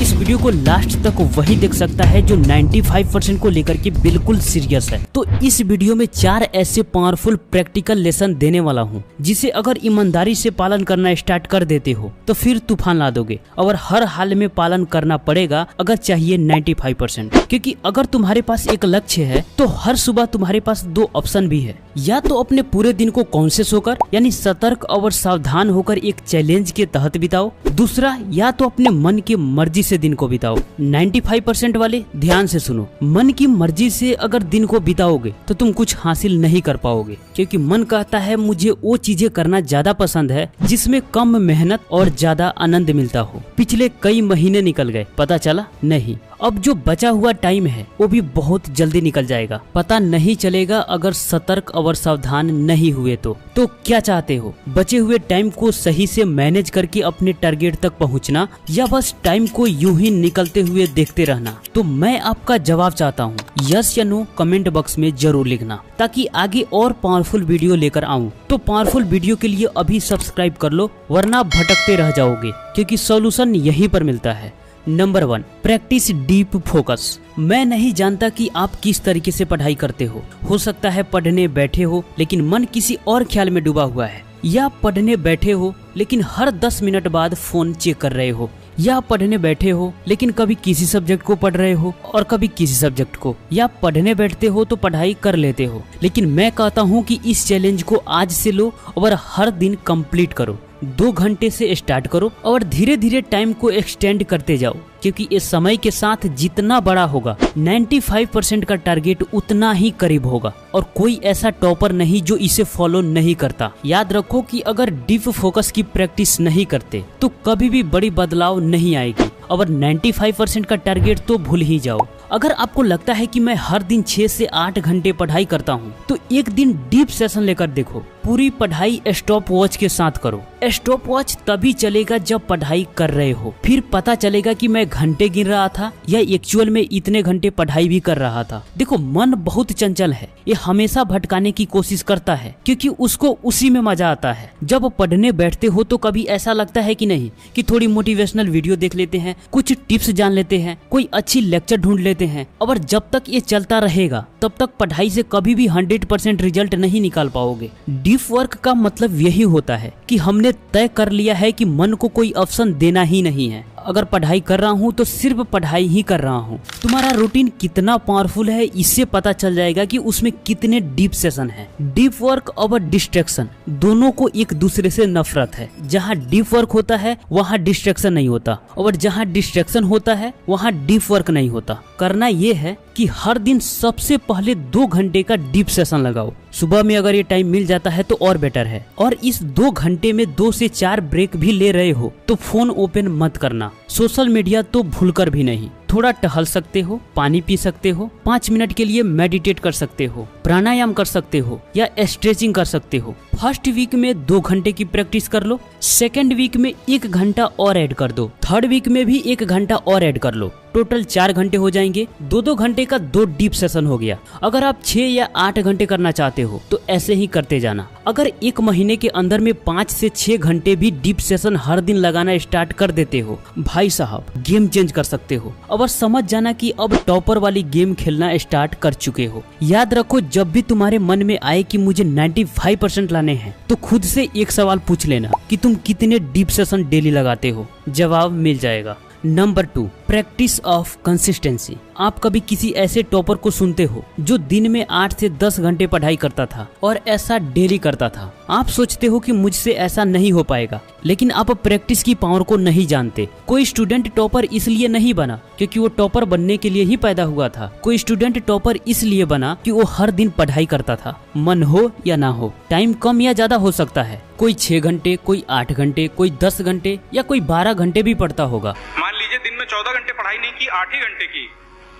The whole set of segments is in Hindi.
इस वीडियो को लास्ट तक वही देख सकता है जो 95% को लेकर के बिल्कुल सीरियस है। तो इस वीडियो में 4 ऐसे पावरफुल प्रैक्टिकल लेसन देने वाला हूँ जिसे अगर ईमानदारी से पालन करना स्टार्ट कर देते हो तो फिर तूफान ला दोगे, और हर हाल में पालन करना पड़ेगा अगर चाहिए 95%। क्योंकि अगर तुम्हारे पास एक लक्ष्य है तो हर सुबह तुम्हारे पास 2 ऑप्शन भी है, या तो अपने पूरे दिन को कॉन्शियस होकर यानी सतर्क और सावधान होकर एक चैलेंज के तहत बिताओ, दूसरा या तो अपने मन की मर्जी से दिन को बिताओ। 95% वाले ध्यान से सुनो, मन की मर्जी से अगर दिन को बिताओगे तो तुम कुछ हासिल नहीं कर पाओगे, क्योंकि मन कहता है मुझे वो चीजें करना ज्यादा पसंद है जिसमें कम मेहनत और ज्यादा आनंद मिलता हो। पिछले कई महीने निकल गए, पता चला नहीं। अब जो बचा हुआ टाइम है वो भी बहुत जल्दी निकल जाएगा, पता नहीं चलेगा अगर सतर्क और सावधान नहीं हुए तो क्या चाहते हो, बचे हुए टाइम को सही से मैनेज करके अपने टारगेट तक पहुंचना, या बस टाइम को यूं ही निकलते हुए देखते रहना? तो मैं आपका जवाब चाहता हूं, यस या नो कमेंट बॉक्स में जरूर लिखना, ताकि आगे और पावरफुल वीडियो लेकर आऊं। तो पावरफुल वीडियो के लिए अभी सब्सक्राइब कर लो, वरना भटकते रह जाओगे, क्योंकि सॉल्यूशन यहीं पर मिलता है। Number 1, practice deep focus. मैं नहीं जानता कि आप किस तरीके से पढ़ाई करते हो सकता है पढ़ने बैठे हो लेकिन मन किसी और ख्याल में डूबा हुआ है, या पढ़ने बैठे हो लेकिन हर 10 मिनट बाद फोन चेक कर रहे हो, या पढ़ने बैठे हो लेकिन कभी किसी सब्जेक्ट को पढ़ रहे हो और कभी किसी सब्जेक्ट को, या पढ़ने बैठते हो तो पढ़ाई कर लेते हो। लेकिन मैं कहता हूँ कि इस चैलेंज को आज से लो और हर दिन कंप्लीट करो। 2 घंटे से स्टार्ट करो और धीरे धीरे टाइम को एक्सटेंड करते जाओ, क्योंकि इस समय के साथ जितना बड़ा होगा 95% का टारगेट उतना ही करीब होगा, और कोई ऐसा टॉपर नहीं जो इसे फॉलो नहीं करता। याद रखो कि अगर डीप फोकस की प्रैक्टिस नहीं करते तो कभी भी बड़ी बदलाव नहीं आएगी, और 95% का टारगेट तो भूल ही जाओ। अगर आपको लगता है कि मैं हर दिन 6 से 8 घंटे पढ़ाई करता हूँ तो एक दिन डीप सेशन लेकर देखो। पूरी पढ़ाई स्टॉप वॉच के साथ करो। स्टॉप वॉच तभी चलेगा जब पढ़ाई कर रहे हो, फिर पता चलेगा कि मैं घंटे गिन रहा था या एक्चुअल में इतने घंटे पढ़ाई भी कर रहा था। देखो, मन बहुत चंचल है, ये हमेशा भटकाने की कोशिश करता है क्योंकि उसको उसी में मजा आता है। जब पढ़ने बैठते हो तो कभी ऐसा लगता है कि नहीं कि थोड़ी मोटिवेशनल वीडियो देख लेते हैं, कुछ टिप्स जान लेते हैं, कोई अच्छी लेक्चर ढूंढ लेते हैं, और जब तक ये चलता रहेगा तब तक पढ़ाई से कभी भी 100% रिजल्ट नहीं निकाल पाओगे। डीप वर्क का मतलब यही होता है कि हमने तय कर लिया है कि मन को कोई ऑप्शन देना ही नहीं है। अगर पढ़ाई कर रहा हूँ तो सिर्फ पढ़ाई ही कर रहा हूँ। तुम्हारा रूटीन कितना पावरफुल है इससे पता चल जाएगा कि उसमें कितने डीप सेशन है। डीप वर्क और डिस्ट्रैक्शन दोनों को एक दूसरे से नफरत है। जहाँ डीप वर्क होता है वहाँ डिस्ट्रैक्शन नहीं होता, और जहाँ डिस्ट्रैक्शन होता है वहाँ डीप वर्क नहीं होता। करना ये है कि हर दिन सबसे पहले 2 घंटे का डीप सेशन लगाओ। सुबह में अगर ये टाइम मिल जाता है तो और बेटर है, और इस 2 घंटे में 2 से 4 ब्रेक भी ले रहे हो तो फोन ओपन मत करना। सोशल मीडिया तो भूलकर भी नहीं। थोड़ा टहल सकते हो, पानी पी सकते हो, 5 मिनट के लिए मेडिटेट कर सकते हो, प्राणायाम कर सकते हो, या स्ट्रेचिंग कर सकते हो। फर्स्ट वीक में 2 घंटे की प्रैक्टिस कर लो, सेकेंड वीक में 1 घंटा और ऐड कर दो, थर्ड वीक में भी 1 घंटा और ऐड कर लो। टोटल 4 घंटे हो जाएंगे। 2-2 घंटे का 2 डीप सेशन हो गया। अगर आप 6 या 8 घंटे करना चाहते हो तो ऐसे ही करते जाना। अगर 1 महीने के अंदर में 5 से 6 घंटे भी डीप सेशन हर दिन लगाना स्टार्ट कर देते हो, भाई साहब गेम चेंज कर सकते हो। अब समझ जाना कि अब टॉपर वाली गेम खेलना स्टार्ट कर चुके हो। याद रखो, जब भी तुम्हारे मन में आए कि मुझे 95% लाने हैं तो खुद से एक सवाल पूछ लेना कि तुम कितने डीप सेशन डेली लगाते हो, जवाब मिल जाएगा। Number 2, practice of consistency. आप कभी किसी ऐसे टॉपर को सुनते हो जो दिन में 8 से 10 घंटे पढ़ाई करता था और ऐसा डेली करता था। आप सोचते हो कि मुझसे ऐसा नहीं हो पाएगा, लेकिन आप प्रैक्टिस की पावर को नहीं जानते। कोई स्टूडेंट टॉपर इसलिए नहीं बना क्योंकि वो टॉपर बनने के लिए ही पैदा हुआ था। कोई स्टूडेंट टॉपर इसलिए बना कि वो हर दिन पढ़ाई करता था, मन हो या ना हो। टाइम कम या ज्यादा हो सकता है, कोई 6 घंटे, कोई 8 घंटे, कोई 10 घंटे या कोई 12 घंटे भी पढ़ता होगा। मान लीजिए दिन में 14 घंटे पढ़ाई नहीं की, 8 ही घंटे की,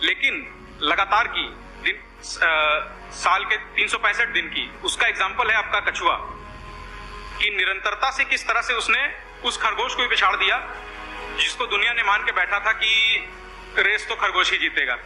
लेकिन लगातार की, दिन साल के 365 दिन की। उसका एग्जाम्पल है आपका कछुआ, कि निरंतरता से किस तरह से उसने उस खरगोश को भी बिछाड़ दिया जिसको दुनिया ने मान के बैठा था कि रेस तो खरगोश ही जीतेगा।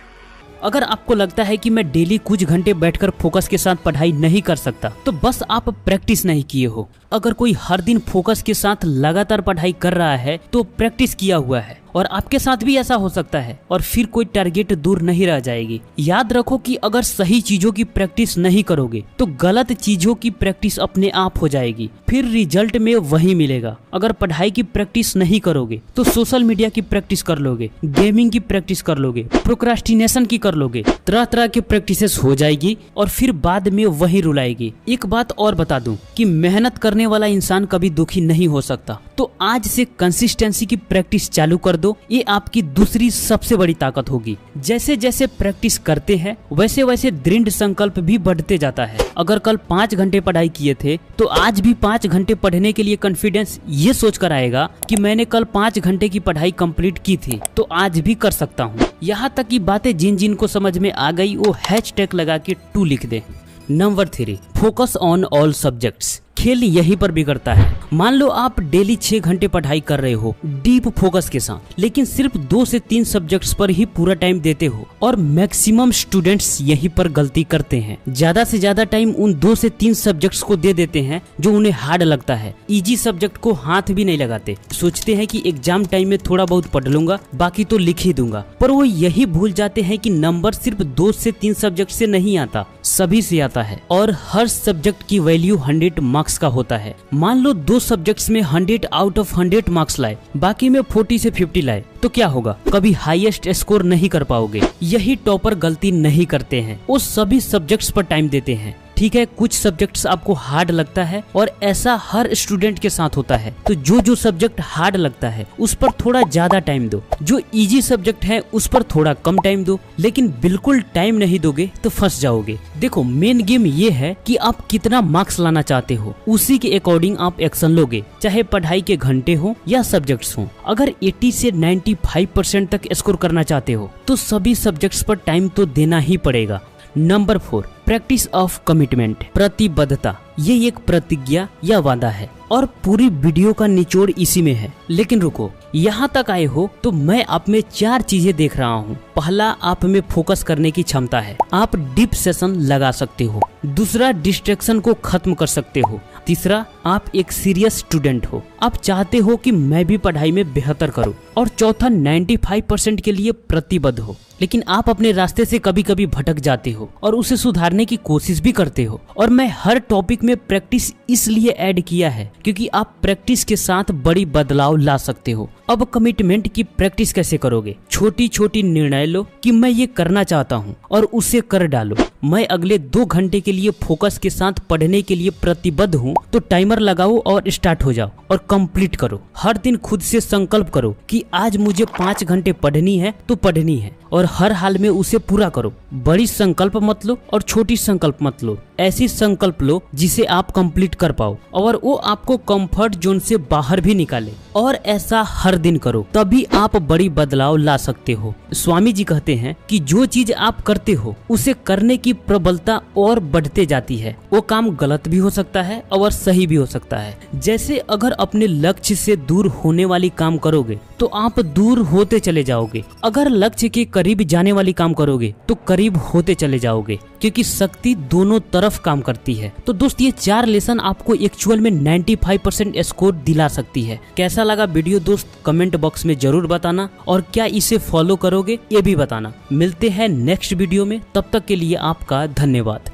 अगर आपको लगता है कि मैं डेली कुछ घंटे बैठकर फोकस के साथ पढ़ाई नहीं कर सकता तो बस आप प्रैक्टिस नहीं किए हो। अगर कोई हर दिन फोकस के साथ लगातार पढ़ाई कर रहा है तो प्रैक्टिस किया हुआ है और आपके साथ भी ऐसा हो सकता है और फिर कोई टारगेट दूर नहीं रह जाएगी। याद रखो कि अगर सही चीजों की प्रैक्टिस नहीं करोगे तो गलत चीजों की प्रैक्टिस अपने आप हो जाएगी, फिर रिजल्ट में वही मिलेगा। अगर पढ़ाई की प्रैक्टिस नहीं करोगे तो सोशल मीडिया की प्रैक्टिस कर लोगे, गेमिंग की प्रैक्टिस कर लोगे, प्रोक्रास्टिनेशन की कर लोगे, तरह तरह की प्रैक्टिसेस हो जाएगी और फिर बाद में वही रुलाएगी। एक बात और बता दूं कि मेहनत करने वाला इंसान कभी दुखी नहीं हो सकता। तो आज से कंसिस्टेंसी की प्रैक्टिस चालू कर दो, ये आपकी दूसरी सबसे बड़ी ताकत होगी। जैसे जैसे प्रैक्टिस करते हैं वैसे वैसे दृढ़ संकल्प भी बढ़ते जाता है। अगर कल 5 घंटे पढ़ाई किए थे तो आज भी 5 घंटे पढ़ने के लिए कॉन्फिडेंस ये सोचकर आएगा कि मैंने कल 5 घंटे की पढ़ाई कंप्लीट की थी तो आज भी कर सकता हूँ। यहाँ तक की बातें जिन जिन को समझ में आ गई वो हैशटैग लगा के 2 लिख दे। Number 3, focus on all subjects. खेल यहीं पर बिगड़ता है। मान लो आप डेली 6 घंटे पढ़ाई कर रहे हो डीप फोकस के साथ, लेकिन सिर्फ 2 से 3 सब्जेक्ट्स पर ही पूरा टाइम देते हो और मैक्सिमम स्टूडेंट्स यहीं पर गलती करते हैं। ज्यादा से ज्यादा टाइम उन 2 से 3 सब्जेक्ट्स को दे देते हैं जो उन्हें हार्ड लगता है। इजी सब्जेक्ट को हाथ भी नहीं लगाते, सोचते हैं कि एग्जाम टाइम में थोड़ा बहुत पढ़ लूंगा बाकी तो लिख ही दूंगा, पर वो यही भूल जाते हैं कि नंबर सिर्फ 2 से 3 सब्जेक्ट से नहीं आता, सभी से आता है और हर सब्जेक्ट की वैल्यू 100 मार्क्स का होता है। मान लो 2 सब्जेक्ट्स में 100 आउट ऑफ 100 मार्क्स लाए, बाकी में 40 से 50 लाए तो क्या होगा? कभी हाईएस्ट स्कोर नहीं कर पाओगे। यही टॉपर गलती नहीं करते हैं, वो सभी सब्जेक्ट्स पर टाइम देते हैं। ठीक है, कुछ सब्जेक्ट्स आपको हार्ड लगता है और ऐसा हर स्टूडेंट के साथ होता है, तो जो सब्जेक्ट हार्ड लगता है उस पर थोड़ा ज्यादा टाइम दो, जो इजी सब्जेक्ट है उस पर थोड़ा कम टाइम दो, लेकिन बिल्कुल टाइम नहीं दोगे तो फंस जाओगे। देखो, मेन गेम ये है कि आप कितना मार्क्स लाना चाहते हो, उसी के अकॉर्डिंग आप एक्शन लोगे, चाहे पढ़ाई के घंटे हो या सब्जेक्ट्स हो। अगर 80 से 95% तक स्कोर करना चाहते हो तो सभी सब्जेक्ट्स पर टाइम तो देना ही पड़ेगा। नंबर 4, प्रैक्टिस ऑफ कमिटमेंट, प्रतिबद्धता। ये एक प्रतिज्ञा या वादा है और पूरी वीडियो का निचोड़ इसी में है। लेकिन रुको, यहाँ तक आए हो तो मैं आप में 4 चीजें देख रहा हूँ। पहला, आप में फोकस करने की क्षमता है, आप डीप सेशन लगा सकते हो। दूसरा, डिस्ट्रैक्शन को खत्म कर सकते हो। तीसरा, आप एक सीरियस स्टूडेंट हो, आप चाहते हो कि मैं भी पढ़ाई में बेहतर करूं। और चौथा, 95% के लिए प्रतिबद्ध हो, लेकिन आप अपने रास्ते से कभी कभी भटक जाते हो और उसे सुधारने की कोशिश भी करते हो। और मैं हर टॉपिक में प्रैक्टिस इसलिए ऐड किया है क्योंकि आप प्रैक्टिस के साथ बड़ी बदलाव ला सकते हो। अब कमिटमेंट की प्रैक्टिस कैसे करोगे? छोटी छोटी निर्णय लो कि मैं ये करना चाहता हूँ और उसे कर डालो। मैं अगले 2 घंटे के लिए फोकस के साथ पढ़ने के लिए प्रतिबद्ध हूँ, तो टाइमर लगाओ और स्टार्ट हो जाओ और कंप्लीट करो। हर दिन खुद से संकल्प करो कि आज मुझे 5 घंटे पढ़नी है तो पढ़नी है और हर हाल में उसे पूरा करो। बड़ी संकल्प मत लो और छोटी संकल्प मत लो, ऐसी संकल्प लो जिसे आप कंप्लीट कर पाओ और वो आपको कंफर्ट जोन से बाहर भी निकाले। और ऐसा हर दिन करो, तभी आप बड़ी बदलाव ला सकते हो। स्वामी जी कहते हैं कि जो चीज आप करते हो उसे करने की प्रबलता और बढ़ते जाती है। वो काम गलत भी हो सकता है और सही भी हो सकता है। जैसे अगर अपने लक्ष्य से दूर होने वाली काम करोगे तो आप दूर होते चले जाओगे, अगर लक्ष्य के करीब जाने वाली काम करोगे तो करीब होते चले जाओगे, क्योंकि शक्ति दोनों तरफ काम करती है। तो दोस्त, ये 4 लेसन आपको एक्चुअल में 95% स्कोर दिला सकती है। कैसा लगा वीडियो दोस्त, कमेंट बॉक्स में जरूर बताना और क्या इसे फॉलो करोगे ये भी बताना। मिलते हैं नेक्स्ट वीडियो में, तब तक के लिए आपका धन्यवाद।